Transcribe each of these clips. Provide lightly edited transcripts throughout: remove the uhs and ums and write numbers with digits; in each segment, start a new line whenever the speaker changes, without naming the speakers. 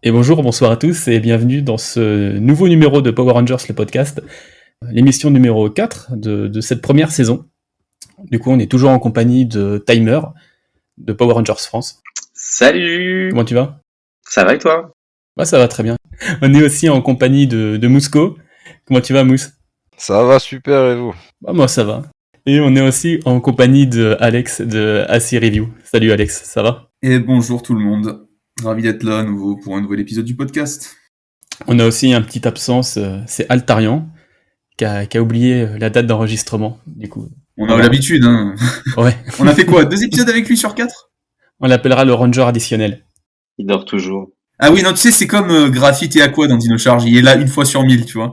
Et bonjour, bonsoir à tous et bienvenue dans ce nouveau numéro de Power Rangers, le podcast, l'émission numéro 4 de cette première saison. Du coup, on est toujours en compagnie de Timer, de Power Rangers France.
Salut!
Comment tu vas?
Ça va et toi?
Ouais, ça va très bien. On est aussi en compagnie de Mousco. Comment tu vas, Mousse?
Ça va super et vous?
Bah, moi, ça va. Et on est aussi en compagnie de Alex de AC Review. Salut Alex, ça va?
Et bonjour tout le monde, ravi d'être là à nouveau pour un nouvel épisode du podcast.
On a aussi un petit absence, c'est Altarian, qui a oublié la date d'enregistrement, du coup.
On a l'habitude, hein.
Ouais.
On a fait quoi, 2 épisodes avec lui sur 4?
On l'appellera le Ranger additionnel.
Il dort toujours.
Ah oui, non, tu sais, c'est comme Graphite et Aqua dans Dino Charge, il est là une fois sur 1000, tu vois.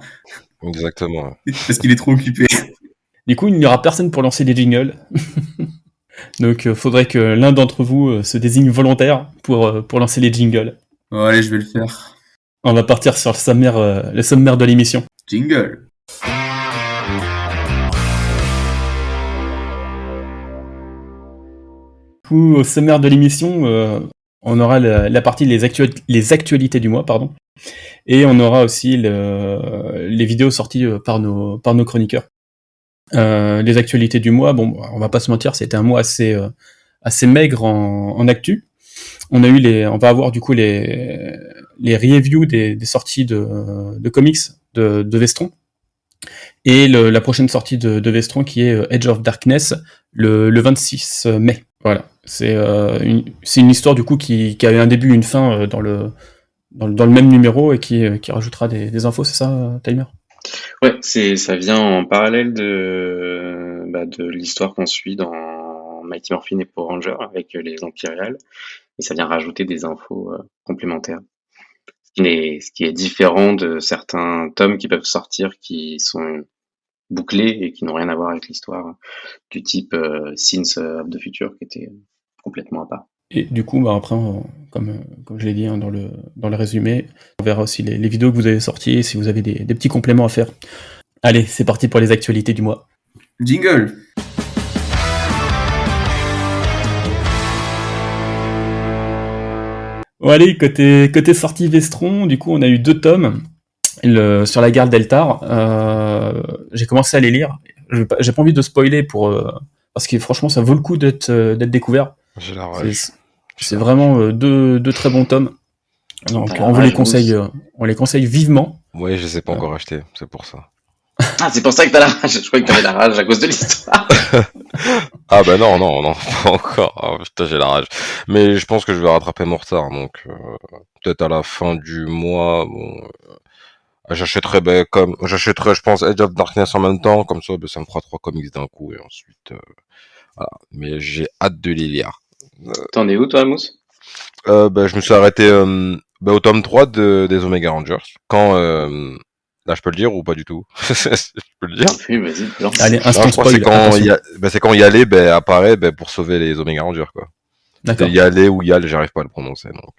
Exactement.
Parce qu'il est trop occupé.
Du coup, il n'y aura personne pour lancer des jingles. Donc, faudrait que l'un d'entre vous se désigne volontaire pour lancer les jingles.
Oh, allez, je vais le faire.
On va partir sur le sommaire de l'émission.
Jingle.
Du coup, au sommaire de l'émission, on aura la partie les actualités du mois, pardon. Et on aura aussi les vidéos sorties par nos chroniqueurs. Les actualités du mois, bon, on va pas se mentir, c'était un mois assez maigre en actu. On va avoir du coup les reviews des sorties de comics de Vestron. Et la prochaine sortie de Vestron qui est Edge of Darkness le 26 mai. Voilà. C'est une histoire du coup qui a eu un début et une fin dans le même numéro et qui rajoutera des infos, c'est ça, Timer?
Ouais, ça vient en parallèle de l'histoire qu'on suit dans Mighty Morphin et Power Ranger avec les Empyreals, et ça vient rajouter des infos complémentaires. Ce qui est différent de certains tomes qui peuvent sortir qui sont bouclés et qui n'ont rien à voir avec l'histoire du type Sins of the Future qui était complètement à part.
Et du coup, bah après, comme je l'ai dit dans le résumé, on verra aussi les vidéos que vous avez sorties, si vous avez des petits compléments à faire. Allez, c'est parti pour les actualités du mois.
Jingle.
Bon allez, côté sortie Vestron, du coup on a eu 2 tomes sur la gare d'Eltar. J'ai commencé à les lire. J'ai pas envie de spoiler parce que franchement ça vaut le coup d'être découvert.
J'ai la rage.
C'est vraiment deux très bons tomes. Donc on les conseille vivement.
Oui, je les ai pas encore achetés, c'est pour ça.
Ah, c'est pour ça que t'as la rage. Je croyais que t'avais la rage à cause de l'histoire.
Ah bah non, pas encore. Ah, putain, j'ai la rage. Mais je pense que je vais rattraper mon retard, donc peut-être à la fin du mois. Bon, j'achèterai, je pense, Edge of Darkness en même temps, comme ça, ça me fera 3 comics d'un coup et ensuite, voilà. Mais j'ai hâte de les lire.
T'en es où, toi, Mousse?
Je me suis arrêté au tome 3 des Omega Rangers. Quand là, je peux le dire ou pas du tout? Je peux le dire?
Oui, vas-y, lance.
Allez, instant
Je crois que
spoil.
c'est quand Yale apparaît pour sauver les Omega Rangers, quoi.
D'accord.
Yale ou Yale, j'arrive pas à le prononcer. Donc.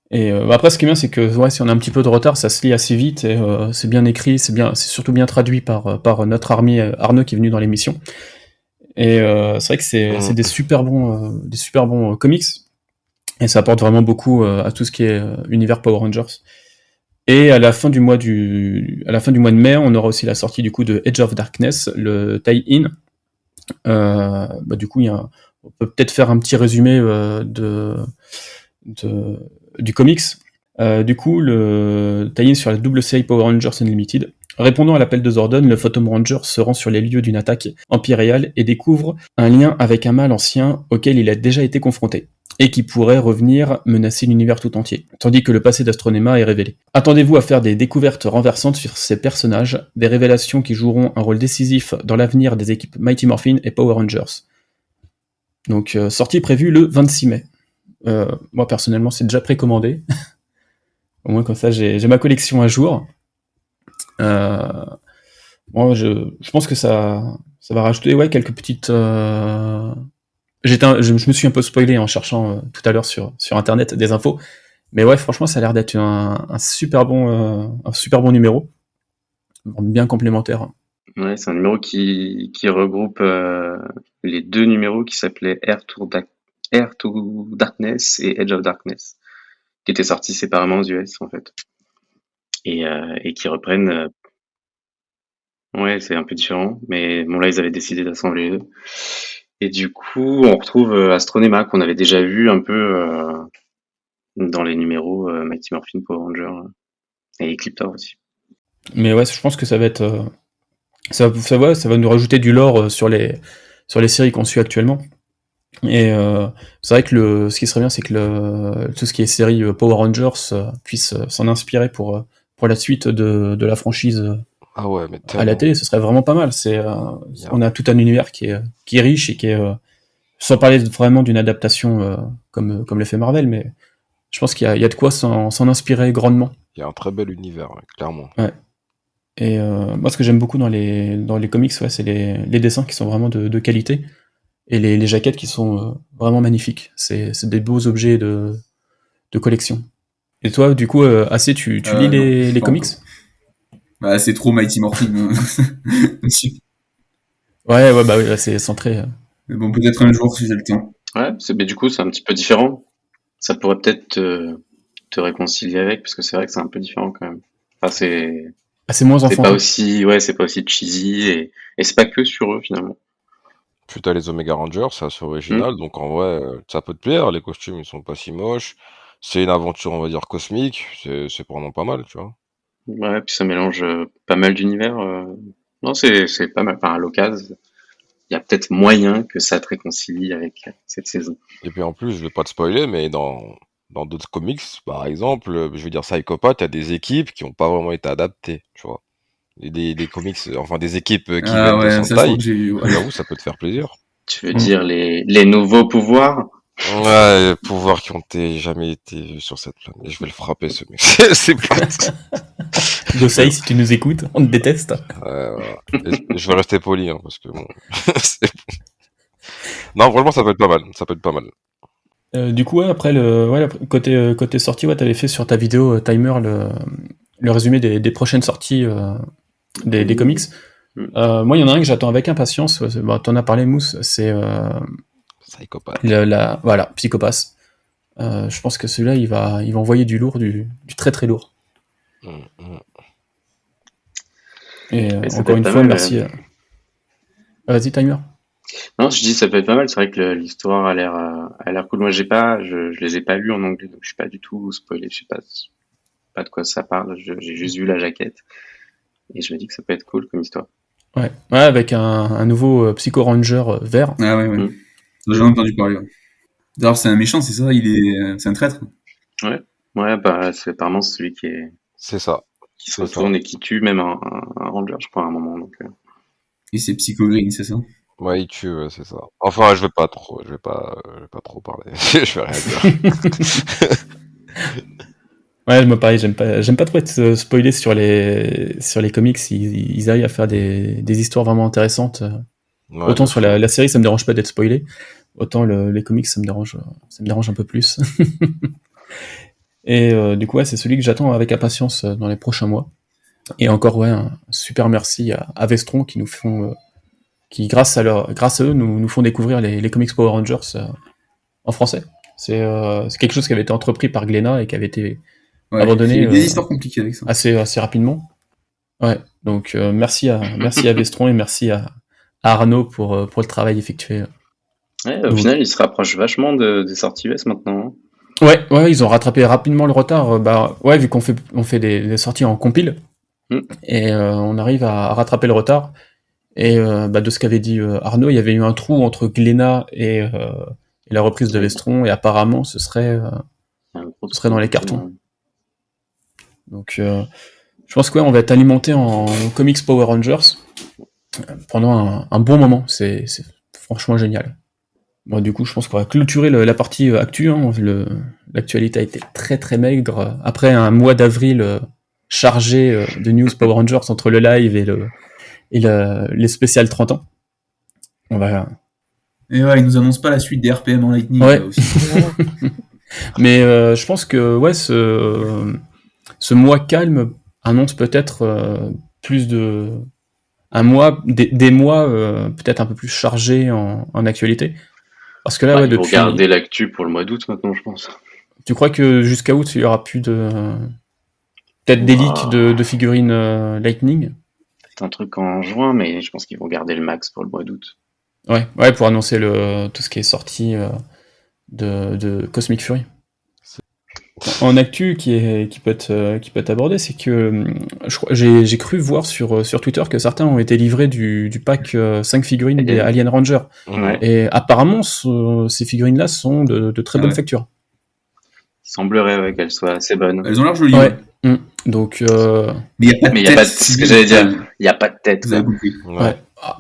Et après, ce qui est bien, c'est que si on a un petit peu de retard, ça se lit assez vite et c'est bien écrit, c'est surtout bien traduit par notre ami Arnaud qui est venu dans l'émission. Et c'est vrai que c'est des super bons comics et ça apporte vraiment beaucoup à tout ce qui est univers Power Rangers. Et à la fin du mois de mai, on aura aussi la sortie du coup de Edge of Darkness, le tie-in. Du coup, on peut peut-être faire un petit résumé du comics. Du coup, le tie-in sur la double série Power Rangers Unlimited. Répondant à l'appel de Zordon, le Phantom Ranger se rend sur les lieux d'une attaque empyréale et découvre un lien avec un mal ancien auquel il a déjà été confronté, et qui pourrait revenir menacer l'univers tout entier, tandis que le passé d'Astronema est révélé. Attendez-vous à faire des découvertes renversantes sur ces personnages, des révélations qui joueront un rôle décisif dans l'avenir des équipes Mighty Morphin et Power Rangers. Donc, sortie prévue le 26 mai. Moi, personnellement, c'est déjà précommandé. Au moins, comme ça, j'ai ma collection à jour. Moi, je pense que ça va rajouter quelques petites... je me suis un peu spoilé en cherchant tout à l'heure sur internet des infos, mais ouais, franchement, ça a l'air d'être un super bon numéro, bien complémentaire.
Ouais, c'est un numéro qui regroupe les 2 numéros qui s'appelaient Air to Darkness et Edge of Darkness, qui étaient sortis séparément aux US en fait, et qui reprennent. Ouais, c'est un peu différent, mais bon là ils avaient décidé d'assembler les deux. Et du coup, on retrouve Astronema qu'on avait déjà vu un peu dans les numéros Mighty Morphin Power Ranger et Ecliptor aussi.
Mais ouais, je pense que ça va être. Ça va nous rajouter du lore sur les séries qu'on suit actuellement. Et c'est vrai que ce qui serait bien, c'est que tout ce qui est série Power Rangers puisse s'en inspirer pour la suite de la franchise
Ah ouais, mais
à la
tellement.
télé. Ce serait vraiment pas mal.
Il y a-
On a tout un univers qui est riche et qui est. Sans parler vraiment d'une adaptation comme l'effet Marvel, mais je pense qu'il y a de quoi s'en inspirer grandement.
il y a un très bel univers, ouais, clairement.
Ouais. Et moi, ce que j'aime beaucoup dans les comics, ouais, c'est les dessins qui sont vraiment de qualité et les jaquettes qui sont vraiment magnifiques. C'est des beaux objets de collection. Et toi, du coup, AC, tu lis
Non,
les
pas
comics?
encore. Bah, c'est trop Mighty Morphin. Dessus.
Ouais, ouais, bah oui, là, c'est centré.
Mais bon, peut-être un jour si j'ai le temps.
Ouais, mais du coup c'est un petit peu différent. Ça pourrait peut-être te réconcilier avec, parce que c'est vrai que c'est un peu différent quand même. Enfin,
Ah, c'est moins
c'est pas
enfantin.
aussi, ouais, c'est pas aussi cheesy et c'est pas que sur eux finalement.
Puis t'as les Omega Rangers, c'est assez
Hmm.
original, donc en vrai, ça peut te plaire, les costumes ils sont pas si moches, c'est une aventure on va dire cosmique, c'est vraiment pas mal, tu vois.
Ouais, puis ça mélange pas mal d'univers. Non, c'est pas mal. Enfin, à l'occasion, il y a peut-être moyen que ça te réconcilie avec cette saison.
Et puis en plus, je vais pas te spoiler, mais dans d'autres comics, par exemple, je veux dire Psychopath, il y a des équipes qui ont pas vraiment été adaptées, tu vois. Et des comics, enfin des équipes qui
Ah
viennent de
ouais, ça je crois
Sentai,
que j'ai vu. Ouais.
j'avoue, ça peut te faire plaisir.
Tu veux
Mm.
dire les nouveaux pouvoirs?
Ouais, les pouvoirs qui ont jamais été vus sur cette planète. Et je vais le frapper, ce mec. C'est pas...
Dosei, si tu nous écoutes, on te déteste.
Voilà. Et je vais rester poli, hein, parce que bon... c'est- non, franchement, ça peut être pas mal. Ça peut être pas mal.
Du coup, ouais, après, côté sortie, ouais, t'avais fait sur ta vidéo timer le résumé des prochaines sorties des comics.
Hmm.
Moi, il y en a un que j'attends avec impatience. Bah, t'en as parlé, Mousse. C'est
Psychopathe.
voilà, Psychopath. Je pense que celui-là, il va envoyer du lourd, du très très lourd.
Mm.
Et
Ouais, ça peut
encore
être
une
pas
fois,
mal.
merci. Vas-y, timer.
Non, je dis ça peut être pas mal. C'est vrai que l'histoire a l'air cool. Moi, je les ai pas lus en anglais, donc je suis pas du tout spoilé. Je sais pas de quoi ça parle. J'ai juste vu la jaquette et je me dis que ça peut être cool comme histoire.
Ouais, ouais, avec un nouveau Psycho Ranger vert.
Ah ouais, ouais.
Hmm.
J'ai entendu parler. Ouais. D'ailleurs, c'est un méchant, c'est ça? C'est un traître.
Ouais, ouais, bah c'est apparemment celui
C'est ça.
qui se
C'est ça.
retourne et qui tue même un ranger, je crois, à un moment. Donc,
Et c'est Psycho Green, c'est ça?
Ouais, il tue, c'est ça. Enfin, je vais pas trop parler. Je vais rien dire.
Ouais, moi pareil, j'aime pas trop être spoilé sur les comics. Ils arrivent à faire des histoires vraiment intéressantes.
Ouais,
Autant
de
sur
fou.
la série, ça me dérange pas d'être spoilé. Autant les comics, ça me dérange un peu plus. Et du coup, ouais, c'est celui que j'attends avec impatience dans les prochains mois. Et encore, ouais, un super merci à Vestron qui nous font, qui grâce à eux, nous font découvrir les comics Power Rangers en français. C'est quelque chose qui avait été entrepris par Glénat et qui avait été
Ouais, il y a
abandonné
eu des histoires compliquées avec ça.
assez rapidement. Ouais, donc merci à Vestron et merci à Arnaud pour le travail effectué.
ouais, au
Donc,
final, il se rapproche vachement des sorties US maintenant.
ouais, ils ont rattrapé rapidement le retard. Bah, ouais, vu on fait des sorties en compile,
Hmm.
et on arrive à rattraper le retard. Et bah, de ce qu'avait dit Arnaud, il y avait eu un trou entre Glénat et la reprise de
Ouais,
Vestron, et apparemment
il y a un gros
ce serait dans
trou,
les cartons.
effectivement.
Donc je pense que ouais, on va être alimenté en comics Power Rangers pendant un bon moment. C'est franchement génial. Bon, du coup, je pense qu'on va clôturer la partie actu. Hein. L'actualité a été très très maigre. Après un mois d'avril chargé de news Power Rangers entre le live les spéciales 30 ans. On va...
Et ouais, ils nous annoncent pas la suite des RPM en Lightning
Ouais.
là, aussi.
Mais je pense que ouais, ce mois calme annonce peut-être plus de... Un mois, des mois peut-être un peu plus chargés en actualité. Parce que là,
Bah,
ouais,
ils vont
depuis...
garder l'actu pour le mois d'août maintenant, je pense.
Tu crois que jusqu'à août, il y aura plus de... Peut-être des leaks de figurines Lightning?
C'est un truc en juin, mais je pense qu'ils vont garder le max pour le mois d'août.
Ouais, pour annoncer tout ce qui est sorti de Cosmic Fury. En actu qui peut être abordé, c'est que j'ai cru voir sur Twitter que certains ont été livrés du pack 5 figurines des Alien Rangers.
Ouais.
Et apparemment, ces figurines-là sont de très bonne facture.
Il semblerait qu'elles soient assez bonnes.
Elles ont l'air jolies.
Ouais. Donc,
Mais il n'y a pas de tête.
C'est ce que j'allais dire. Il n'y a pas de tête.
Vous avez compris.
Ouais.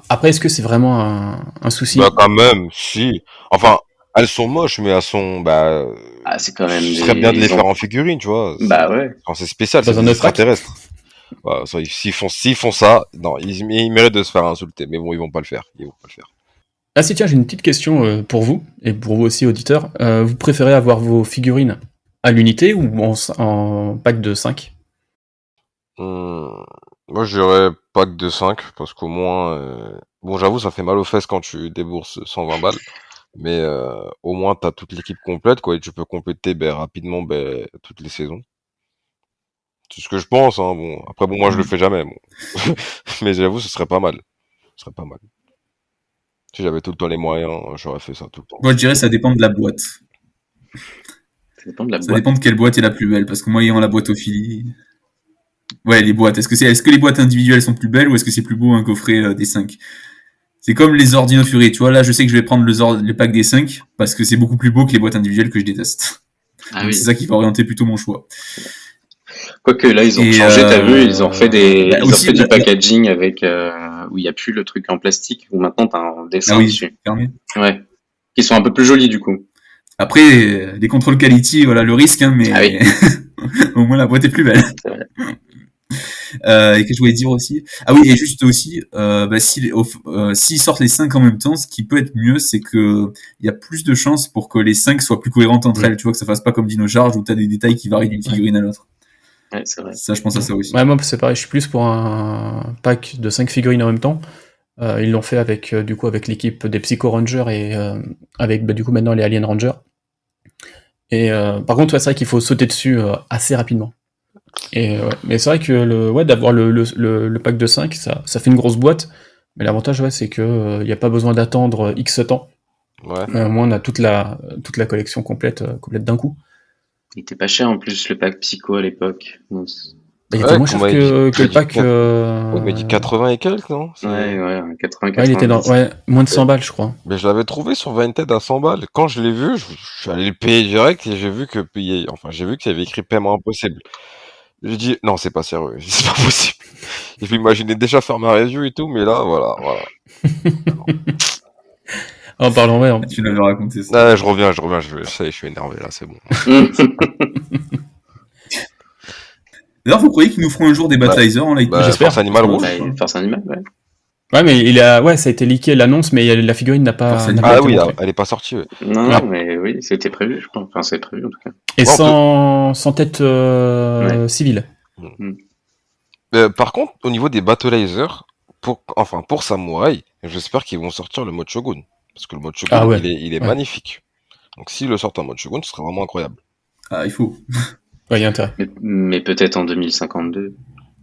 Après, est-ce que c'est vraiment un souci?
Bah quand même, si. Enfin, elles sont moches, mais elles sont...
c'est quand même
ce serait bien de les faire en figurine, tu vois.
Bah ouais.
Enfin, c'est spécial,
Dans
c'est
un
des
autre pack.
extraterrestres. Voilà, s'ils font ça, non, ils méritent de se faire insulter, mais bon, ils vont pas le faire.
Ah si, tiens, j'ai une petite question pour vous, et pour vous aussi, auditeurs. Vous préférez avoir vos figurines à l'unité ou en pack de 5?
Moi, je dirais pack de 5, parce qu'au moins... Bon, j'avoue, ça fait mal aux fesses quand tu débourses 120 balles, mais au moins, t'as toute l'équipe complète, quoi, et tu peux compléter rapidement toutes les saisons. C'est ce que je pense, hein, bon. Après, bon, moi, je le fais jamais, bon. Mais j'avoue, ce serait pas mal. Si j'avais tout le temps les moyens, j'aurais fait ça tout le temps.
Moi, je dirais ça dépend de la boîte.
Ça dépend de la
Ça
boîte.
dépend de quelle boîte est la plus belle, parce que moi, ayant la boîte Ophilie... Ouais, les boîtes. Est-ce que les boîtes individuelles sont plus belles ou est-ce que c'est plus beau un coffret des 5? C'est comme les Ordino Fury, tu vois, là je sais que je vais prendre le pack des 5 parce que c'est beaucoup plus beau que les boîtes individuelles que je déteste.
Ah
Donc
oui.
c'est ça qui va orienter plutôt mon choix.
Quoique là, ils ont changé, t'as vu, ils ont fait du
packaging
packaging avec où il n'y a plus le truc en plastique, où maintenant t'as un dessin dessus.
Fermé.
Ouais. Qui sont un peu plus jolis du coup.
Après, les contrôles quality, voilà le risque, hein, mais
oui.
au moins la boîte est plus belle.
C'est vrai.
Et que je voulais dire aussi. Ah oui, et juste aussi, s'ils sortent les 5 en même temps, ce qui peut être mieux, c'est que il y a plus de chances pour que les 5 soient plus cohérentes entre elles. Tu vois, que ça fasse pas comme Dino Charge où t'as des détails qui varient d'une figurine à l'autre.
Ouais, c'est vrai.
Ça, je pense à ça aussi.
Ouais, moi c'est pareil, je suis plus pour un pack de 5 figurines en même temps. Ils l'ont fait avec l'équipe des Psycho Rangers et avec du coup maintenant les Alien Rangers. Et par contre, c'est vrai qu'il faut sauter dessus assez rapidement. Et mais c'est vrai que d'avoir le pack de 5, ça fait une grosse boîte. Mais l'avantage, c'est que y a pas besoin d'attendre X temps.
Ouais.
Au moins, on a toute la collection complète d'un coup.
Il était pas cher en plus le pack Psycho à l'époque.
Il était moins cher que le pack.
Ouais, mais il dit 80 et quelques, non?
Ouais, 80.
Ouais, il était moins de 100 balles, je crois.
Mais je l'avais trouvé sur Vinted à 100 balles. Quand je l'ai vu, je suis allé le payer direct et j'ai vu qu'il y avait écrit paiement impossible. J'ai dit, non, c'est pas sérieux, c'est pas possible. Je m'imaginais déjà faire ma review et tout, mais là, voilà.
En parlant, ouais.
Tu l'avais raconté ça.
Ah, je reviens, je suis énervé là, c'est bon.
D'ailleurs, vous croyez qu'ils nous feront un jour des Battleizers en light?
J'espère.
Force Animal rouge.
Force Animal, ouais.
Ouais, mais ça a été leaké l'annonce, mais la figurine n'a pas.
Ah oui, elle est pas sortie. Ouais.
Non, mais oui, c'était prévu, je crois. Enfin, c'est prévu en tout cas.
Et sans tête civile.
Par contre, au niveau des Battleizers, pour Samurai, j'espère qu'ils vont sortir le mode Shogun. Parce que le mode Shogun, il est magnifique. Donc s'ils le sortent en mode Shogun, ce serait vraiment incroyable.
Ah, il faut.
Ouais, il y a intérêt.
Mais peut-être en 2052.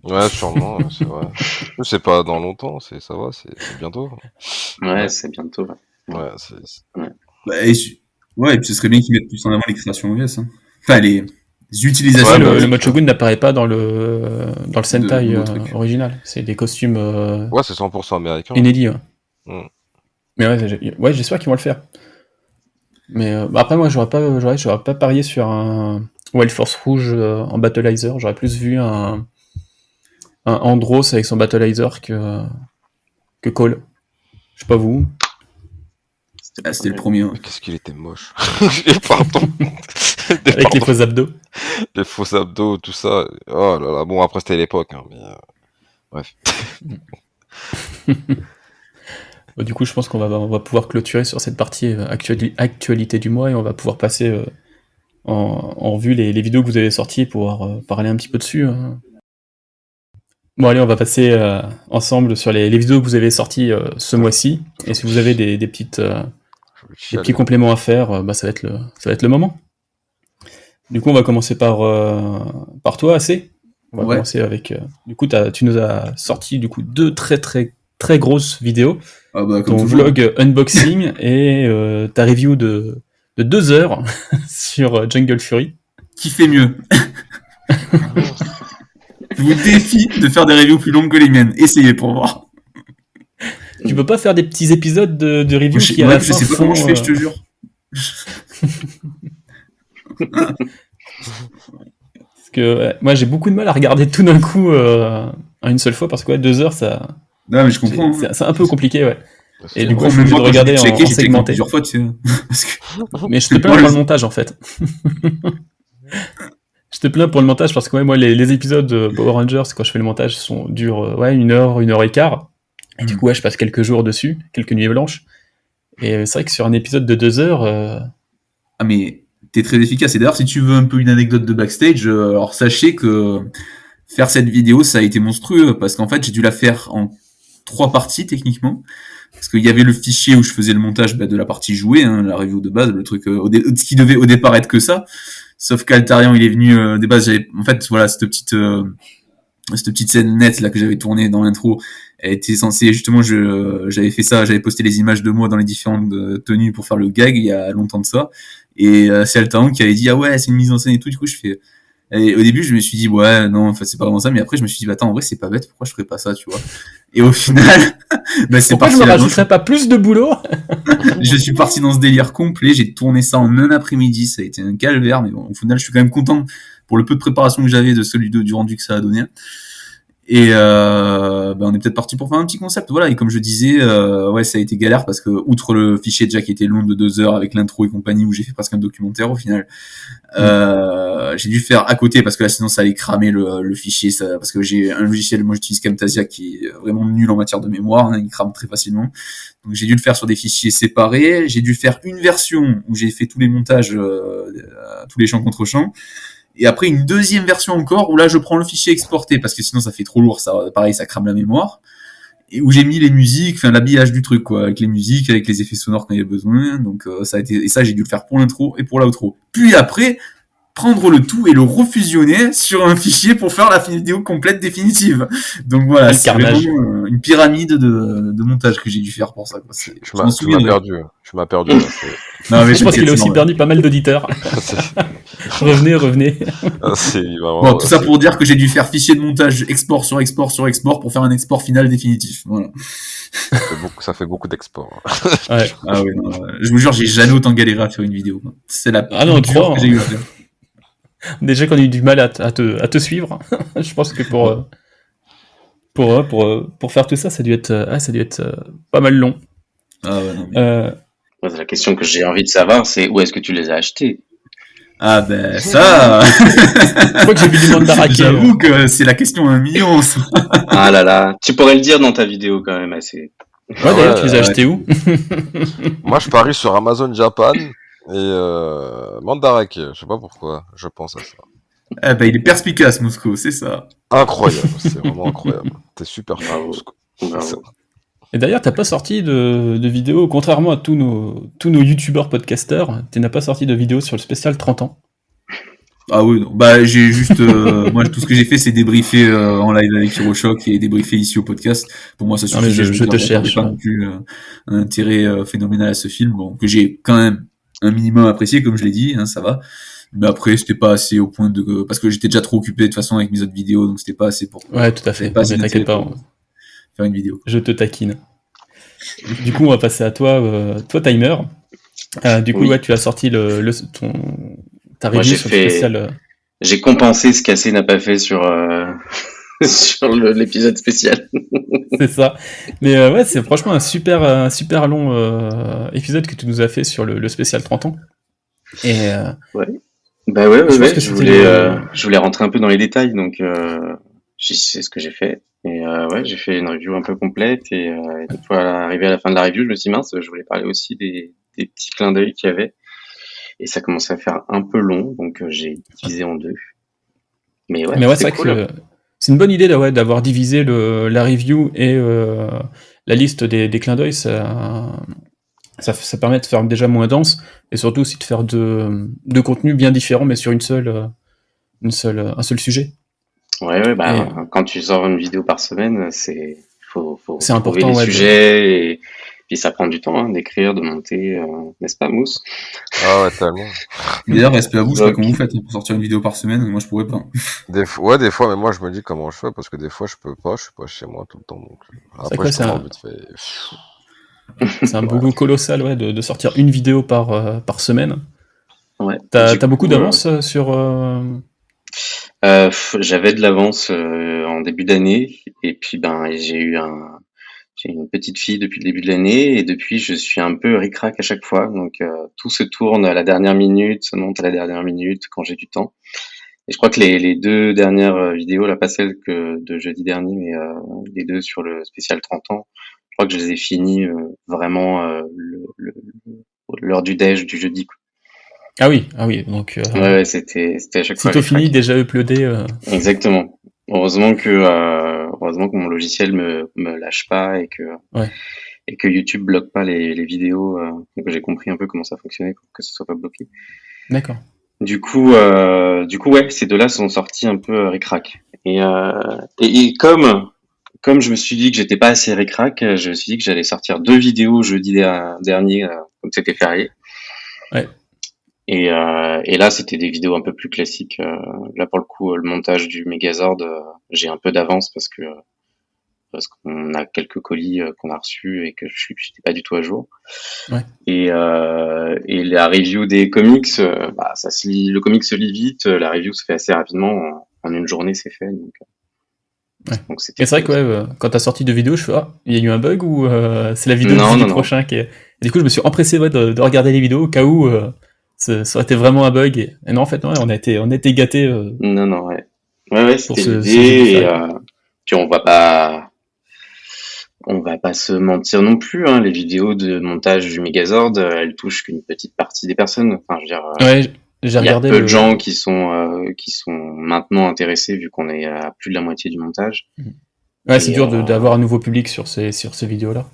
Ouais, sûrement, c'est vrai. C'est pas dans longtemps, ça va, c'est bientôt.
Ouais, c'est bientôt.
Ouais,
et puis ce serait bien qu'ils mettent plus en avant les créations US. Hein. Enfin, les utilisations.
Le mode Shogun n'apparaît pas dans le Sentai original. C'est des costumes.
Ouais, c'est 100% américain.
Inédits. Mais ouais, j'espère qu'ils vont le faire. Mais après, moi, j'aurais pas parié sur un Wild Force rouge en Battleizer. J'aurais plus vu un Andros avec son Battleizer que Cole. Je sais pas vous.
C'était le premier.
Mais qu'est-ce qu'il était moche. Pardon.
Avec les faux abdos.
Les faux abdos, tout ça. Oh là là. Bon, après, c'était l'époque. Hein, mais bref.
Du coup, je pense qu'on va pouvoir clôturer sur cette partie actualité du mois et on va pouvoir passer en vue les vidéos que vous avez sorties pour pouvoir parler un petit peu dessus. Hein. Bon, allez, on va passer ensemble sur les vidéos que vous avez sorties ce mois-ci. Et si vous avez des petits compléments à faire, ça va être le moment. Du coup, on va commencer par toi, AC. On va
Ouais.
commencer avec. Du coup, tu nous as sorti du coup 2 très très très grosses vidéos.
Ah bah, comme
Ton
toujours.
vlog unboxing et ta review de 2 heures sur Jungle Fury.
Qui fait mieux? Je vous défie de faire des reviews plus longues que les miennes. Essayez pour voir.
Tu peux pas faire des petits épisodes de review qui à
Ouais,
la
je
fin
sais pas
font,
comment je fais, je te jure.
Parce que moi j'ai beaucoup de mal à regarder tout d'un coup en une seule fois parce que 2 heures ça
Non, mais je comprends. Hein.
c'est un peu compliqué, ouais. Et
Je
du coup,
comprends,
je suis
même
obligé de
moi, quand
regarder
j'ai checké,
en
j'ai checké
segmenté.
plusieurs fois, tu sais. Parce que...
Mais je te plains
Moi,
pour
le-
le montage en fait. Je te plains pour le montage parce que moi les épisodes de Power Rangers quand je fais le montage durent 1 heure et quart. Et du coup je passe quelques jours dessus, quelques nuits blanches. Et c'est vrai que sur un épisode de 2 heures,
Ah, mais t'es très efficace. Et d'ailleurs, si tu veux un peu une anecdote de backstage, alors sachez que faire cette vidéo, ça a été monstrueux, parce qu'en fait, j'ai dû la faire en 3 parties, techniquement. Parce qu'il y avait le fichier où je faisais le montage de la partie jouée, hein, la review de base, le truc ce qui devait au départ être que ça. Sauf qu'Altarian, il est venu des bases. En fait, voilà, cette petite scène nette là que j'avais tournée dans l'intro, elle était censée justement, j'avais fait ça, j'avais posté les images de moi dans les différentes tenues pour faire le gag il y a longtemps de ça. Et c'est Altarian qui avait dit ah ouais c'est une mise en scène et tout. Du coup je fais et au début, je me suis dit, ouais, non, en fait, c'est pas vraiment ça, mais après, je me suis dit, bah, attends, en vrai, c'est pas bête, pourquoi je ferais pas ça, tu vois? Et au final, bah, c'est
pourquoi je
parti
me
là-dedans.
rajouterais pas plus de boulot?
Je suis parti dans ce délire complet, j'ai tourné ça en un après-midi, ça a été un calvaire, mais bon, au final, je suis quand même content pour le peu de préparation que j'avais de celui du rendu que ça a donné. Et bah, on est peut-être parti pour faire un petit concept, voilà. Et comme je disais, ouais, ça a été galère parce que outre le fichier déjà qui était long de 2 heures avec l'intro et compagnie où j'ai fait presque un documentaire au final, j'ai dû faire à côté parce que là sinon ça allait cramer le fichier, ça, parce que j'ai un logiciel, moi j'utilise Camtasia qui est vraiment nul en matière de mémoire, hein, il crame très facilement. Donc j'ai dû le faire sur des fichiers séparés. J'ai dû faire une version où j'ai fait tous les montages, tous les champs contre champs. Et après une deuxième version encore où là je prends le fichier exporté parce que sinon ça fait trop lourd, ça pareil ça crame la mémoire, et où j'ai mis les musiques, enfin l'habillage du truc quoi, avec les musiques, avec les effets sonores quand il y a besoin. Donc ça a été, et ça j'ai dû le faire pour l'intro et pour l'outro. Puis après prendre le tout et le refusionner sur un fichier pour faire la vidéo complète définitive. Donc voilà,
Quel
c'est
carnage.
vraiment une pyramide de montage que j'ai dû faire pour ça quoi.
Tu m'as perdu. Tu m'as perdu. Là,
Non, mais
Je pense qu'il a aussi
normal.
perdu pas mal d'auditeurs. Revenez.
Bon, tout ça pour dire que j'ai dû faire fichier de montage export sur export sur export pour faire un export final définitif. Voilà.
Ça fait beaucoup d'exports.
Ouais.
Ah ouais, non, je vous jure, j'ai jamais autant galéré à faire une vidéo. C'est la
Ah non,
plus dure
trop,
que j'ai eu à faire.
Déjà qu'on a eu du mal à te suivre. Je pense que pour faire tout ça, ça a dû être pas mal long.
Ah ouais, non, mais...
La question que j'ai envie de savoir, c'est où est-ce que tu les as achetés?
Ah ben ça...
Je crois que j'ai vu du monde d'arraquer.
J'avoue que c'est la question à 1 million. Ça.
Ah là là, tu pourrais le dire dans ta vidéo quand même assez.
Ouais, d'ailleurs, tu les as achetés où?
Moi, je parie sur Amazon Japan et Mandarake. Je sais pas pourquoi, je pense à ça.
Ah ben il est perspicace, Moscou, c'est ça.
Incroyable, c'est vraiment incroyable. T'es super fort,
Bravo.
Moscou.
Bravo.
Et d'ailleurs, t'as pas sorti de vidéo, contrairement à tous nos youtubeurs podcasters, tu n'as pas sorti de vidéo sur le spécial 30 ans.
Ah oui, non. Bah j'ai juste... moi, tout ce que j'ai fait, c'est débriefer en live avec Hiroshok et débriefer ici au podcast. Pour moi, ça suffit.
Non, mais je te cherche.
Pas non plus un intérêt phénoménal à ce film, bon, que j'ai quand même un minimum apprécié, comme je l'ai dit, hein, ça va. Mais après, c'était pas assez au point de... Parce que j'étais déjà trop occupé de toute façon avec mes autres vidéos, donc c'était pas assez pour...
Ouais, tout à fait.
Pas
Mais
assez
t'inquiète pas,
pour faire une vidéo.
je te taquine. Du coup, on va passer à toi, Timer. Du coup,
Oui.
ouais, tu as sorti ta
Moi,
review
j'ai
sur
fait-
le spécial.
J'ai compensé ce qu'Assé n'a pas fait sur, sur l'épisode spécial.
C'est ça. Mais ouais, c'est franchement un super long épisode que tu nous as fait sur le spécial 30 ans. Et
Bah ouais,
Je pense que
je
c'était
voulais rentrer un peu dans les détails, donc c'est ce que j'ai fait. Et ouais, j'ai fait une review un peu complète, et une fois arrivé à la fin de la review, je me suis dit, mince, je voulais parler aussi des petits clins d'œil qu'il y avait. Et ça commençait à faire un peu long, donc j'ai divisé en 2. Mais ouais,
Mais ouais, c'est
c'est
vrai
cool.
que c'est une bonne idée d'avoir divisé la review et la liste des clins d'œil. Ça Ça permet de faire déjà moins dense, et surtout aussi de faire de contenus bien différents, mais sur un seul sujet.
Ouais,
Et
quand tu sors une vidéo par semaine, faut
c'est
trouver
important,
les
ouais,
sujets et puis ça prend du temps, hein, d'écrire, de monter, n'est-ce pas, Mousse?
Ah ouais, tellement.
Mais d'ailleurs, respect à vous, je sais pas
Donc,
comment vous faites pour sortir une vidéo par semaine. Moi, je pourrais pas.
Des fois, mais moi je me dis comment je fais parce que des fois je peux pas, je suis pas chez moi tout le temps. Donc
c'est vrai
après
que
je
c'est
commande
un,
vite fait.
c'est un boulot colossal, ouais, de sortir une vidéo par semaine.
ouais.
T'as
Du
beaucoup
coup,
d'avance sur...
j'avais de l'avance en début d'année et puis j'ai une petite fille depuis le début de l'année et depuis je suis un peu ric-rac à chaque fois. Donc tout se tourne à la dernière minute, se monte à la dernière minute quand j'ai du temps. Et je crois que les deux dernières vidéos, là pas celle de jeudi dernier, mais les deux sur le spécial 30 ans, je crois que je les ai finies vraiment l'heure du déj du jeudi, quoi.
Ah oui, donc
Ouais, c'était à chaque fois
sitôt fini,
ric-rac.
déjà uploadé.
Exactement. Heureusement que mon logiciel me lâche pas
Ouais,
et que YouTube bloque pas les vidéos. Donc j'ai compris un peu comment ça fonctionnait pour que ce soit pas bloqué.
d'accord.
Du coup, ouais, ces deux-là sont sortis un peu ric-rac. Et comme je me suis dit que j'étais pas assez ric-rac, je me suis dit que j'allais sortir deux vidéos jeudi dernier, comme c'était férié.
Ouais,
Et là, c'était des vidéos un peu plus classiques. Là, pour le coup, le montage du Megazord, j'ai un peu d'avance parce qu'on a quelques colis qu'on a reçus et que j'étais pas du tout à jour.
ouais.
Et la review des comics, ça se lit, le comic se lit vite, la review se fait assez rapidement, en une journée c'est fait,
Ouais.
donc
Et
c'était
c'est vrai
cool
que ouais,
aussi.
quand t'as sorti deux vidéos, je fais ah, il y a eu un bug ou c'est la vidéo
Non,
du
non, non,
prochain qui est... Et du coup, je me suis empressé ouais, de regarder les vidéos au cas où ça aurait été vraiment un bug. Et non, en fait, ouais, on a été gâtés
non, non, ouais. Ouais, ouais,
pour
c'était
ce jeudi
l'idée, et
férié.
puis on va pas se mentir non plus, hein, les vidéos de montage du Megazord, elles touchent qu'une petite partie des personnes. Enfin, je veux dire,
Ouais, j'ai
il y a
regardé
peu de
le.
gens qui sont maintenant intéressés vu qu'on est à plus de la moitié du montage.
Ouais, c'est
Et
dur d'avoir un nouveau public sur ces vidéos-là.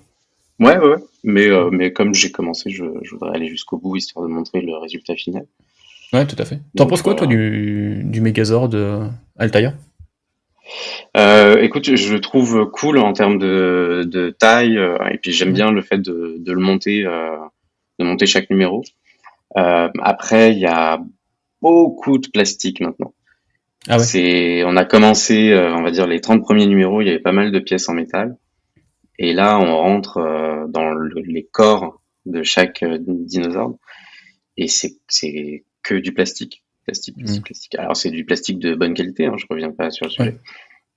ouais, ouais, ouais. Mais comme j'ai commencé, je voudrais aller jusqu'au bout histoire de montrer le résultat final.
Ouais, tout à fait. T'en
Donc
penses quoi, toi,
voilà.
du Megazord Altaïa?
Écoute, je le trouve cool en termes de taille, et puis j'aime
Ouais.
bien le fait de le monter, de monter chaque numéro. Après, il y a beaucoup de plastique maintenant.
Ah ouais,
On a commencé, on va dire les 30 premiers numéros, il y avait pas mal de pièces en métal. Et là, on rentre dans les corps de chaque dinosaure. Et c'est que du plastique. Plastique,
mm,
plastique, plastique. Alors c'est du plastique de bonne qualité, hein, je reviens pas sur le
ouais,
sujet.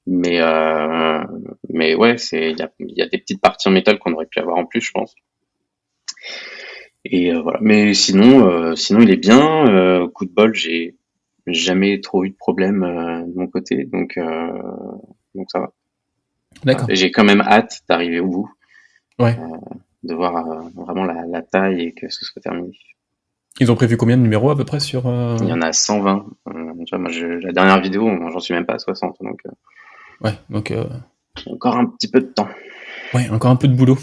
Mais, euh, mais ouais, il y a des petites parties en métal qu'on aurait pu avoir en plus, je pense. Et voilà. Mais sinon il est bien. Coup de bol, j'ai jamais trop eu de problème de mon côté, donc ça va.
d'accord.
Et j'ai quand même hâte d'arriver au bout,
Ouais.
de voir vraiment la taille et que ce soit terminé.
Ils ont prévu combien de numéros à peu près sur...
Il y en a 120. Tu vois, moi, la dernière vidéo, moi, j'en suis même pas à 60, donc
Ouais, donc
encore un petit peu de temps.
ouais, encore un peu de boulot.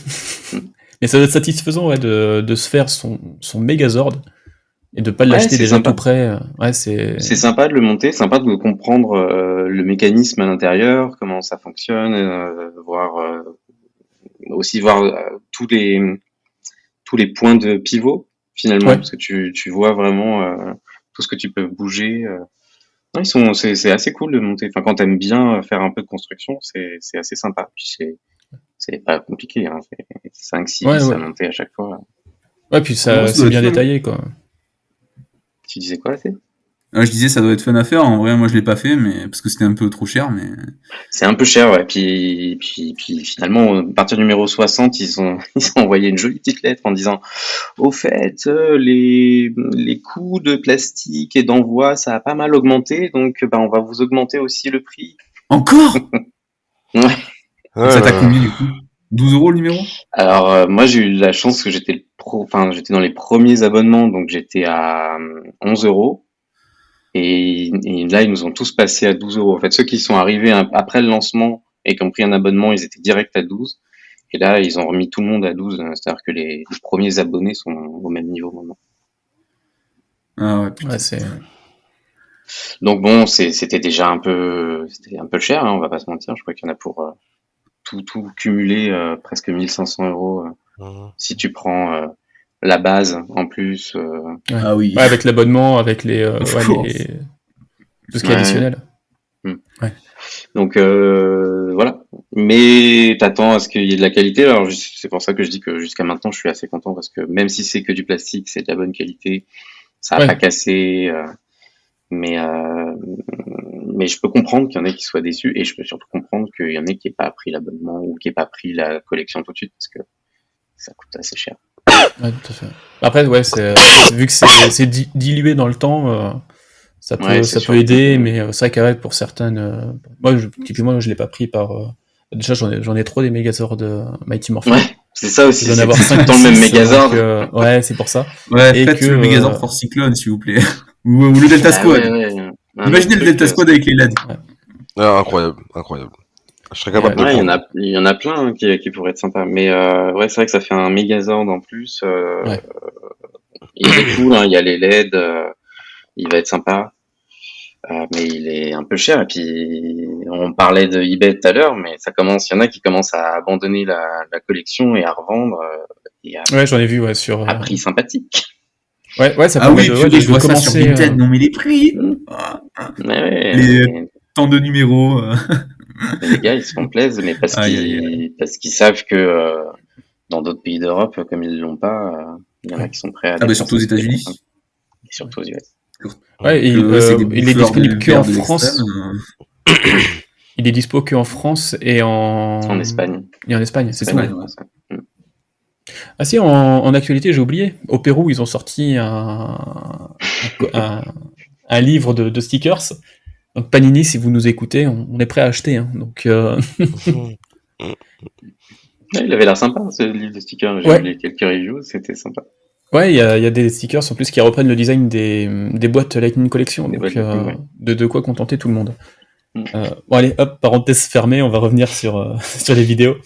Mm.
Mais ça doit être satisfaisant ouais, de se faire son Megazord et de pas
Ouais,
l'acheter
c'est
déjà tout
sympa.
près. Ouais, c'est...
C'est sympa de le monter, sympa de comprendre le mécanisme à l'intérieur, comment ça fonctionne, aussi voir tous les points de pivot finalement,
Ouais,
parce que tu vois vraiment tout ce que tu peux bouger. Non, c'est assez cool de monter. Enfin, quand t'aimes bien faire un peu de construction, c'est assez sympa. Puis c'est pas compliqué, hein. C'est 5-6
ouais,
vis à
ouais.
monter à chaque fois.
Ouais, puis
Non,
ça,
ça
c'est
doit être
bien
fun, hein.
détaillé, quoi.
Tu disais quoi, c'est?
Je disais, ça doit être fun à faire. En vrai, moi, je l'ai pas fait, mais parce que c'était un peu trop cher, mais
C'est un peu cher, ouais. Puis finalement, à partir du numéro 60, ils ont envoyé une jolie petite lettre en disant, au fait, les coûts de plastique et d'envoi, ça a pas mal augmenté, donc on va vous augmenter aussi le prix.
encore.
Ouais.
Et ça t'a
Euh,
combien du coup? 12 € le numéro?
Alors moi j'ai eu la chance que j'étais dans les premiers abonnements, donc j'étais à 11 € et là ils nous ont tous passé à 12 euros. En fait, ceux qui sont arrivés après le lancement et qui ont pris un abonnement, ils étaient direct à 12. Et là, ils ont remis tout le monde à 12, c'est-à-dire que les premiers abonnés sont au même niveau maintenant.
Ah ouais, putain.
Ouais, c'est.
Donc bon, c'était déjà un peu cher, hein, on va pas se mentir. Je crois qu'il y en a pour tout cumulé presque 1 500 €
Mhm.
si tu prends la base en plus.
Ouais.
Ah oui.
Ouais, avec l'abonnement, avec
Of
ouais,
course.
tout ce qui est
Ouais.
additionnel.
Donc voilà. Mais t'attends à ce qu'il y ait de la qualité. Alors c'est pour ça que je dis que jusqu'à maintenant, je suis assez content parce que même si c'est que du plastique, c'est de la bonne qualité. Ça a
Ouais.
pas cassé. Mais je peux comprendre qu'il y en ait qui soient déçus et je peux surtout comprendre qu'il y en ait qui n'aient pas pris l'abonnement ou qui n'aient pas pris la collection tout de suite parce que ça coûte assez cher.
Ouais, tout à fait. Après, ouais, vu que c'est dilué dans le temps, ça peut,
Ouais,
ça
c'est
peut
sûr.
aider, mais c'est vrai qu'avec pour certaines. Moi, typiquement, je l'ai pas pris par. Déjà, j'en ai trop des Megazords de Mighty Morphin.
Ouais, c'est ça aussi.
Je dois en
C'est
avoir
tout
5
le temps le même Megazord.
ouais, c'est pour ça.
Ouais,
Et
faites
que,
le Megazord Force Cyclone, s'il vous plaît. ou le Delta
Bah
Squad.
ouais. Un
Imaginez
autre
le Delta
truc,
Squad avec les LED.
Ah, incroyable. Je serais capable de
ouais,
prendre.
il y en a plein hein, qui pourraient être sympas. Mais ouais, c'est vrai que ça fait un Megazord en plus.
Ouais.
Il est cool, hein, il y a les LED, il va être sympa. Mais il est un peu cher. Et puis, on parlait de eBay tout à l'heure, mais il y en a qui commencent à abandonner la collection et à revendre et
Ouais, j'en ai vu, ouais, sur.
à prix sympathique.
Ouais, ça
Ah
permet
oui,
de,
purée, je vois ça sur
commencer.
Vinted. Non, mais les prix.
Mm.
Ah,
Ouais,
les temps de numéros.
mais les gars, ils se font plaisir, mais
Aïe, aïe, aïe.
parce qu'ils savent que dans d'autres pays d'Europe, comme ils l'ont pas, il y en a
Ouais.
qui sont prêts à
Ah bah surtout aux
dépenser des
États-Unis.
sommes. Et surtout aux US.
Ouais,
Que c'est des
il est
bouffeurs
disponible
de
que en
verre de
France.
l'extrême.
Il est dispo que en France et
En Espagne.
et en Espagne, c'est tout.
Espagne,
Espagne, ouais.
France, ouais.
Ah si, en actualité, j'ai oublié. Au Pérou, ils ont sorti un livre de stickers. Donc Panini, si vous nous écoutez, on est prêt à acheter. Hein. Donc
Ouais, il avait l'air sympa, ce livre de stickers. J'ai
ouais,
vu les quelques reviews, c'était sympa.
ouais, il y a des stickers en plus qui reprennent le design des boîtes Lightning Collection.
Des
Donc
boîtes Lightning, ouais.
de quoi contenter tout le monde.
Mm.
Bon allez, hop, parenthèse fermée, on va revenir sur sur les vidéos.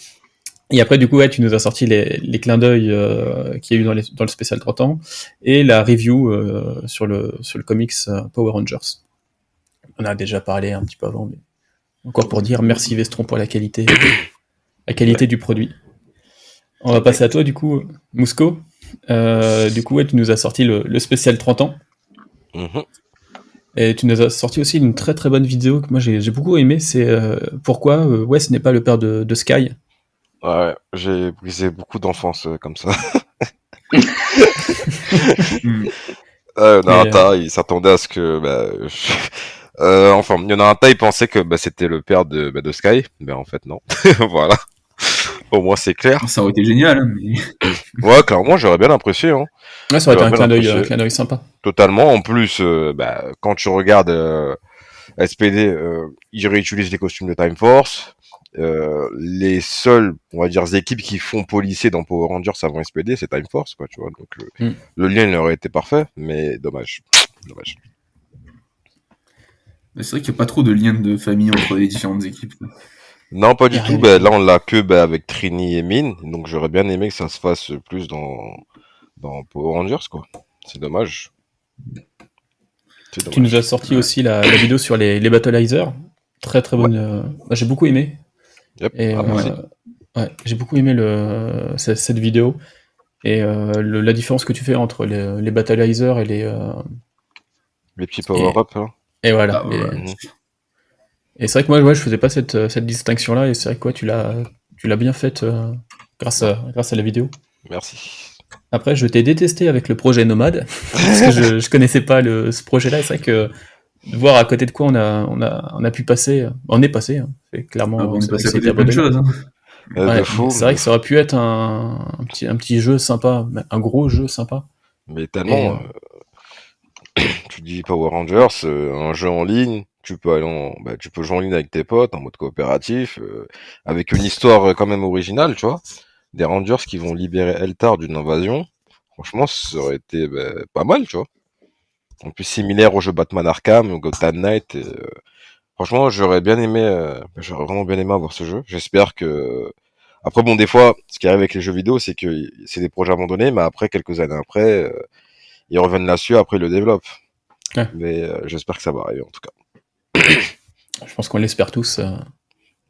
Et après, du coup, ouais, tu nous as sorti les clins d'œil qu'il y a eu dans le spécial 30 ans et la review sur le comics Power Rangers. On a déjà parlé un petit peu avant, mais encore pour dire merci Vestron pour la qualité du produit. On va passer à toi, du coup, Mousco. Du coup, ouais, tu nous as sorti le spécial 30 ans.
Mhm.
Et tu nous as sorti aussi une très très bonne vidéo que moi j'ai beaucoup aimé. C'est pourquoi Wes n'est pas le père de Sky.
Ouais, j'ai brisé beaucoup d'enfance comme ça.
Hmm.
Narata, il s'attendait à ce que, enfin, il y en a un tas, il pensait que c'était le père de Sky, mais en fait non. Voilà. Au moins c'est clair.
Ça aurait été génial, hein, mais...
Ouais, clairement, j'aurais bien apprécié. Hein.
Ouais, ça aurait été
J'aurais bien
un
apprécié.
clin d'œil sympa.
Totalement. En plus, quand tu regardes SPD, ils réutilisent les costumes de Time Force. Les seules, on va dire, équipes qui font policier dans Power Rangers avant SPD, c'est Time Force, quoi, tu vois. Donc le lien il aurait été parfait, mais dommage.
C'est vrai qu'il n'y a pas trop de lien de famille entre les différentes équipes. Quoi.
Non, pas du
Y a
tout.
rien.
Là, on l'a que avec Trini et Min, donc j'aurais bien aimé que ça se fasse plus dans Power Rangers, quoi. C'est dommage.
Tu nous as sorti aussi la vidéo sur les Battleizers. Très très bonne. J'ai beaucoup aimé.
Yep.
Et,
Merci.
ouais, j'ai beaucoup aimé cette vidéo. Et la différence que tu fais entre les Battleizers et
Les petits power-up, hein.
et voilà.
Ah, ouais.
Et c'est vrai que moi, ouais, je faisais pas cette distinction-là. Et c'est vrai que tu l'as bien faite grâce à la vidéo.
Merci.
Après, je t'ai détesté avec le projet Nomade, parce que je connaissais pas ce projet-là, et c'est vrai que de voir à côté de quoi on a pu passer, on est passé, hein. C'est clairement,
Ah bon, on est
c'est vrai
passé
que
à côté de
c'était
plein de
abandonné.
choses. Hein.
Ouais,
De fou.
c'est vrai que ça aurait pu être un petit jeu sympa, un gros jeu sympa.
Mais tellement, tu dis Power Rangers, un jeu en ligne, tu peux tu peux jouer en ligne avec tes potes en mode coopératif, avec une histoire quand même originale, tu vois. Des Rangers qui vont libérer Eltar d'une invasion. Franchement, ça aurait été pas mal, tu vois. En plus, similaire au jeu Batman Arkham ou Gotham Knight. Franchement, j'aurais vraiment bien aimé avoir ce jeu. J'espère que Après, bon, des fois, ce qui arrive avec les jeux vidéo, c'est que c'est des projets abandonnés, mais après, quelques années après, ils reviennent là-dessus, après, ils le développent.
Ouais.
Mais j'espère que ça va arriver, en tout cas.
Je pense qu'on l'espère tous.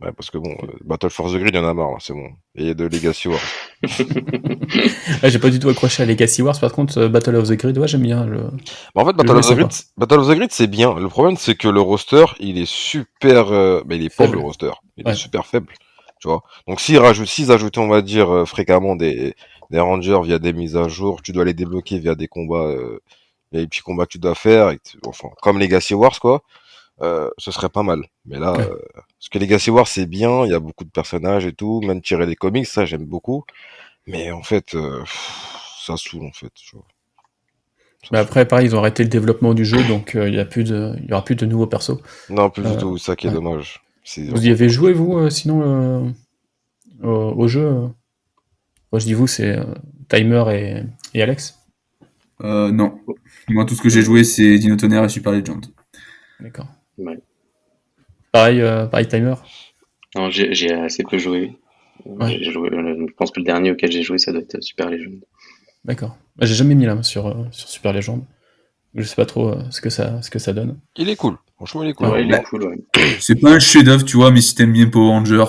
Ouais, parce que bon, Battle for the Grid, il y en a marre, là, c'est bon. Et de Legacy Wars.
Ouais, j'ai pas du tout accroché à Legacy Wars, par contre, Battle of the Grid, ouais, j'aime bien.
Bah, en fait,
Le jeu est sympa.
Battle of the Grid, c'est bien. Le problème, c'est que le roster, il est super, il est pauvre,
Faible.
le roster. Il
Ouais.
est super faible. Tu vois. Donc, s'ils ajoutaient, on va dire, fréquemment des rangers via des mises à jour, tu dois les débloquer via des combats, il y a des petits combats que tu dois faire, enfin, comme Legacy Wars, quoi, ce serait pas mal. Mais là,
Ouais.
parce que Legacy Wars, c'est bien, il y a beaucoup de personnages et tout, même tirer des comics, ça, j'aime beaucoup. Mais en fait, ça saoule, en fait, tu vois.
Mais après, pareil, ils ont arrêté le développement du jeu, donc il y aura plus de nouveaux persos.
Non, plus du
Euh,
tout, ça qui est
ouais.
dommage.
Vous y avez joué, vous, sinon, au jeu Moi, je dis vous, c'est Timer et Alex.
Non. Moi, tout ce que j'ai joué, c'est Dino Tonnerre et Super Legend.
D'accord.
Ouais.
Pareil Timer.
Non, j'ai assez peu joué.
Ouais.
J'ai joué. Je pense que le dernier auquel j'ai joué, ça doit être Super Legend.
D'accord. Bah, j'ai jamais mis la main sur Super Legend. Je sais pas trop ce que ça donne.
Il est cool. Franchement, il est cool.
Ouais, il
bah,
est cool, ouais.
C'est pas un chef-d'œuvre, tu vois, mais si t'aimes bien Power Rangers,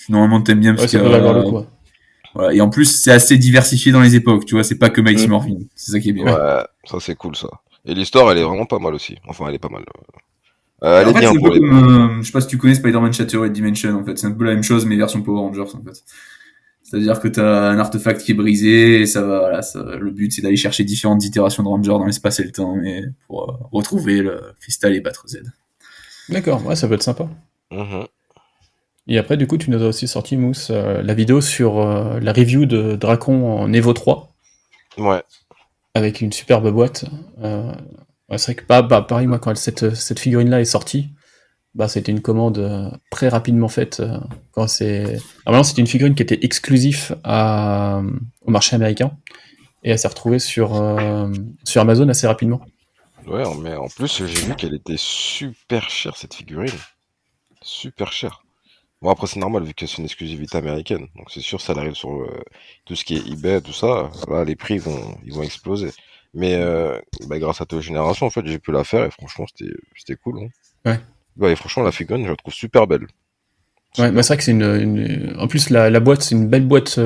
normalement t'aimes bien
Ouais,
parce
ça
que
peut valoir le coup. Ouais.
voilà. Et en plus, c'est assez diversifié dans les époques, tu vois, c'est pas que Mighty
Mm.
Morphin. C'est ça qui est bien.
Ouais, ça c'est cool ça. Et l'histoire, elle est vraiment pas mal aussi. Enfin, elle est pas mal.
Et
Elle
en
est
fait,
bien
c'est un
pour
peu
l'époque.
comme, je sais pas si tu connais Spider-Man Shattered Dimension, en fait. C'est un peu la même chose, mais version Power Rangers, en fait. C'est-à-dire que t'as un artefact qui est brisé, et ça va, voilà, le but c'est d'aller chercher différentes itérations de Rangers dans l'espace et le temps, et pour retrouver le cristal et battre Z.
D'accord, ouais, ça peut être sympa.
Mhm.
Et après, du coup, tu nous as aussi sorti, Mousse, la vidéo sur la review de Dracon en Evo 3,
Ouais.
avec une superbe boîte. Ouais, c'est vrai que pareil, moi, quand cette figurine-là est sortie, bah, c'était une commande très rapidement faite. Normalement, c'était une figurine qui était exclusive au marché américain, et elle s'est retrouvée sur Amazon assez rapidement.
Ouais, mais en plus, j'ai vu qu'elle était super chère cette figurine. Super chère. Bon, après, c'est normal vu que c'est une exclusivité américaine. Donc, c'est sûr, ça arrive sur tout ce qui est eBay, tout ça. Là, les prix ils vont exploser. Mais grâce à ta génération, en fait, j'ai pu la faire et franchement, c'était cool. Hein.
Ouais.
Ouais, et franchement, la figurine, je la trouve super belle.
Ouais,
Super.
mais c'est vrai que c'est en plus la boîte, c'est une belle boîte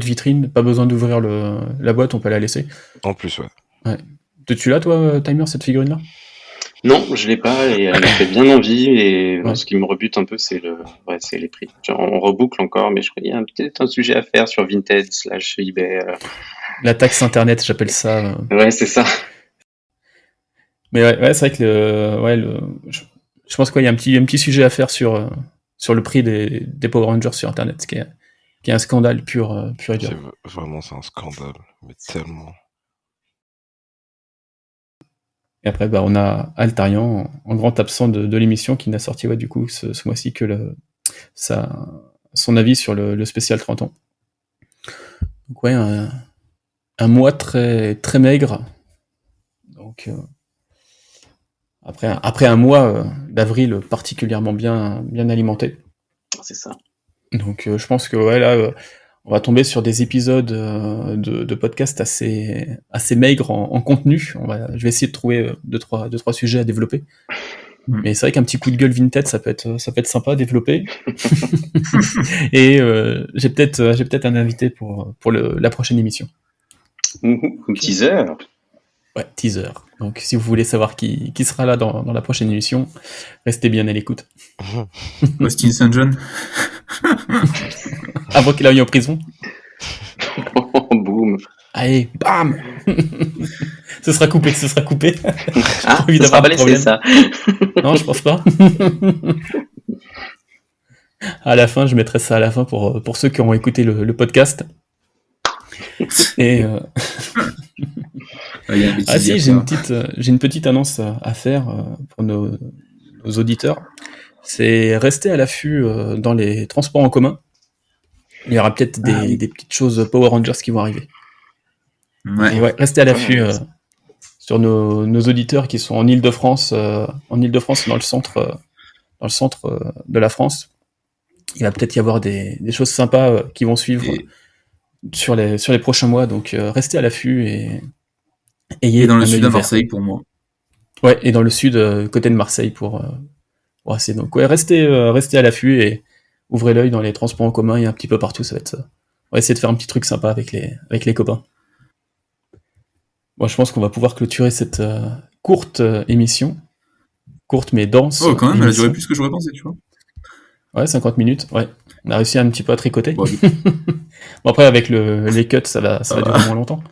vitrine. Pas besoin d'ouvrir la boîte, on peut la laisser.
En plus, ouais.
Ouais. Tu l'as, toi, Timer, cette figurine-là?
Non, je l'ai pas et elle me fait bien envie. Et
Ouais.
ce qui me rebute un peu, c'est les prix. Genre, on reboucle encore, mais je crois qu'il y a peut-être un sujet à faire sur Vinted / eBay.
La taxe internet, j'appelle ça.
Ouais, c'est ça.
Mais ouais, c'est vrai que je pense qu'il y a un petit sujet à faire sur le prix des Power Rangers sur internet, qui est un scandale pur et dur.
Vraiment, c'est un scandale. Mais tellement.
Et après, bah, on a Altarian, en grand absent de l'émission, qui n'a sorti du coup ce mois-ci que son avis sur le spécial 30 ans. Donc ouais, un mois très, très maigre. Donc après un mois d'avril particulièrement bien alimenté.
C'est ça.
Donc je pense que ouais, là, on va tomber sur des épisodes de podcast assez maigres en contenu. Je vais essayer de trouver deux, trois sujets à développer. Mais c'est vrai qu'un petit coup de gueule Vinted, ça peut être sympa à développer. Et j'ai peut-être un invité pour la prochaine émission.
Teaser.
Ouais, teaser. Donc si vous voulez savoir qui sera là dans la prochaine émission, restez bien à l'écoute.
Austin St. John.
Avant qu'il aille en prison.
Boum.
Allez, bam. Ce sera coupé.
Ah,
envie
ça sera
d'avoir
pas
de
laissé
problème.
ça.
Non, je pense pas. À la fin, je mettrai ça à la fin pour ceux qui auront écouté le podcast. Et ah si, j'ai une petite annonce à faire pour nos auditeurs. C'est rester à l'affût dans les transports en commun. Il y aura peut-être des petites choses Power Rangers qui vont arriver.
Ouais.
Et ouais, restez à l'affût sur nos auditeurs qui sont en Île-de-France, dans le centre de la France. il va peut-être y avoir des choses sympas qui vont suivre
Et,
sur les prochains mois, donc restez à l'affût et
et
ayez
dans le
un
sud
œil
à
ouvert.
Marseille pour moi.
Ouais, et dans le sud, côté de Marseille c'est donc ouais, restez à l'affût et ouvrez l'œil dans les transports en commun et un petit peu partout, ça va être ça. On va essayer de faire un petit truc sympa avec les copains. Bon, je pense qu'on va pouvoir clôturer cette courte émission, courte mais dense
Oh, quand même, elle a duré
émission.
plus que j'aurais pensé, tu vois.
Ouais, 50 minutes, ouais. On a réussi un petit peu à tricoter.
Bon,
Bon, après, avec les cuts, ça va
va.
durer moins longtemps.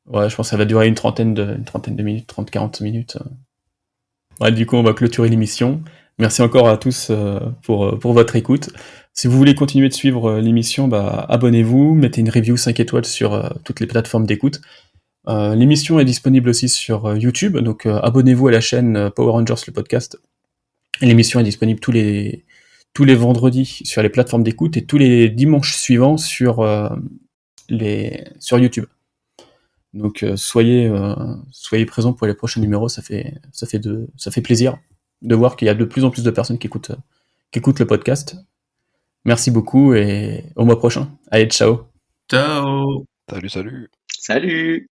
Ouais, je pense que ça va durer une trentaine de minutes, 30-40 minutes. Ouais, du coup, on va clôturer l'émission. Merci encore à tous pour votre écoute. Si vous voulez continuer de suivre l'émission, abonnez-vous, mettez une review 5 étoiles sur toutes les plateformes d'écoute. L'émission est disponible aussi sur YouTube, donc abonnez-vous à la chaîne Power Rangers le podcast. L'émission est disponible tous les vendredis sur les plateformes d'écoute et tous les dimanches suivants sur YouTube. Donc soyez présents pour les prochains numéros, ça fait plaisir de voir qu'il y a de plus en plus de personnes qui écoutent le podcast. Merci beaucoup et au mois prochain. Allez, ciao.
Ciao.
Salut, salut.
Salut!